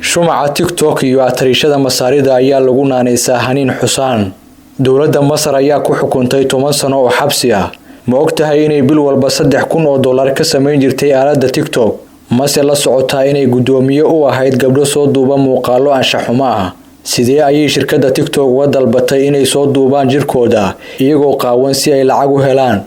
shumaca TikTok iyo atriishada masaarida ayaa lagu naanaysaa Haniin Xusaan. Dowladda Masar ayaa ku xukuntay 10 sano oo xabsi ah. Ma ogtahay inay bil walba $3,000 ka samayn jirtay aaladda TikTok? Mase la socotaa inay gudoomiye u ahayd gabdho soo duuba muuqaalo anshax xumo ah? Sidee ayay shirkadda TikTok uga dalbatay inay soo duubaan jirkooda iyagoo qaawan si ay lacag u helaan?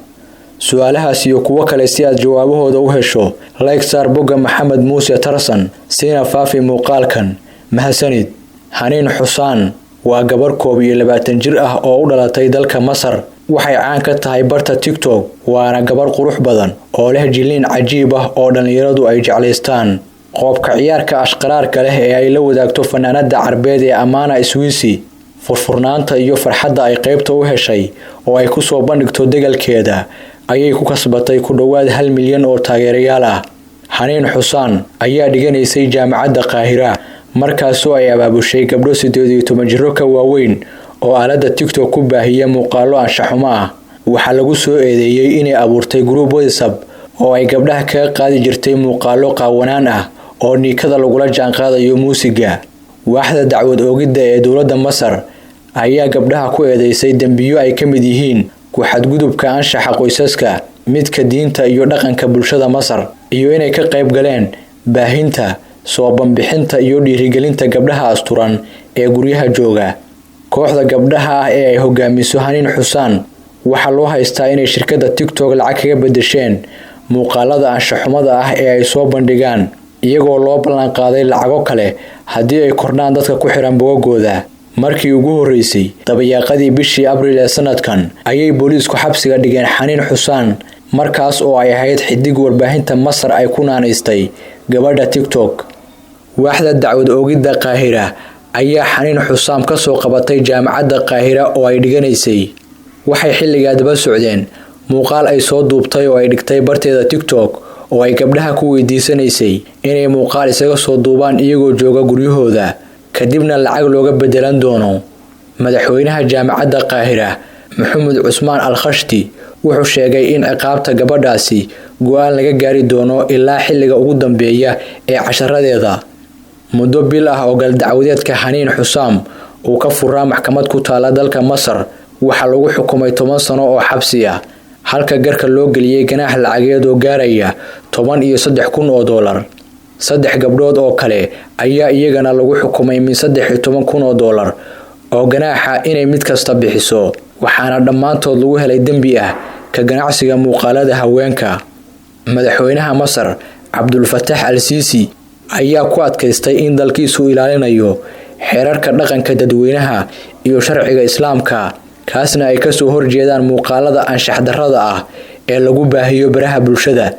su'aalahaas iyo kuwa kale si aad jawaabahooda u hesho like saar bogga Maxamed Muuse Tarsan siina faafi muuqaalkan. Mahadsanid. Haniin Xusaan waa gabar 22 jir ah oo u dhalatay dalka Masar. Waxay caan ka tahay barta TikTok, waana gabar qurux badan oo leh jilin cajiib ah oo dhalinyaradu ay jecleystaan. Qoobka ciyaarka ashqaraarka leh ee ay la wadaagto fanaanada Carbeed ee Amana Iswiisi, furfurnaanta iyo farxadda ay qaybta u heshay oo ay ku soo bandhigto degalkeeda ayay ku kasbatay ku dhawaad 1 milyan oo taageerayaal ah. Haniin Xusaan ayaa dhiganaysay jaamacadda Qaahira markaasoo ay abaabushay gabdho 18 jiro ka waaweyn oo aaladda TikTok ku baahiya muuqaalo anshax xumo ah. Waxaa lagu soo eedeeyay inay abuurtay group WhatsApp oo ay gabdhaha ka qaadi jirtay muuqaalo qaawanaan ah oo niikada lagula jaanqaadayo muusiga. Waaxda dacwad oogidda ee dowladda Masar ayaa gabdhaha ku eedeysay dambiyo ay ka mid yihiin ku xadgudubka anshaxa qoysaska, midka diinta iyo dhaqanka bulshada Masar, iyo inay ka qayb galeen baahinta, soo banbixinta iyo dhiirigelinta gabdhaha asturan ee guryaha jooga. Kooxda gabdhaha ah ee ay hogaamiso Haniin Xusaan waxaa loo haystaa inay shirkadda TikTok lacag kaga bedesheen muuqaalada anshax xumada ah ee ay soo bandhigaan, iyagoo loo ballan qaaday lacago kale haddii ay kordhaan dadka ku xiran bogagooda. Markii ugu horeysay dabayaaqadii bishii Abriil ee sanadkan ayay booliisku xabsiga dhigeen Haniin Xusaan, markaas oo ay ahayd xidig warbaahinta Masar ay ku naanaystay gabadha TikTok. Waaxda dacwad oogidda Qaahira ayaa Haniin Xusaan ka soo qabatay jaamacadda Qaahira oo ay dhiganaysay. Waxay xilligaa daba socdeen muuqaal ay soo duubtay oo ay dhigtay barteeda TikTok oo ay gabdhaha ku weydiisanaysay inay muuqaal isaga soo duubaan iyagoo jooga guryahooda, kadibna lacag looga bedelan doono. Madaxweynaha jaamacadda Qaahira Maxamed Cusmaan Al-Khashti wuxuu sheegay in ciqaabta gabadhaasi go'aan laga gaari doono ilaa xilliga ugu dambeeya ee casharadeeda. Muddo bil ah oo gal dacwadeedka Haniin Xusaan uu ka furaa maxkamad ku taala dalka Masar waxaa lagu xukumay 10 sano oo xabsi ah, halka garka loo geliyay ganaax lacageed oo gaaraya $13,000. 3 gabdhood oo kale ayaa iyagana lagu xukumay min $13,000 oo ganaaxa inay mid kasta bixiso, waxaana dhammaantood lagu helay dambi ah ka ganacsiga muuqaalada haweenka. Madaxweynaha Masar Abdul Fattah Al-Sisi ayaa ku adkaystay in dalkiisu ilaalinayo xeerarka dhaqanka dadweynaha iyo sharciga Islaamka, kaasna ay ka soo horjeedaan muuqaalada anshax darrada ah ee lagu baahiyo baraha bulshada.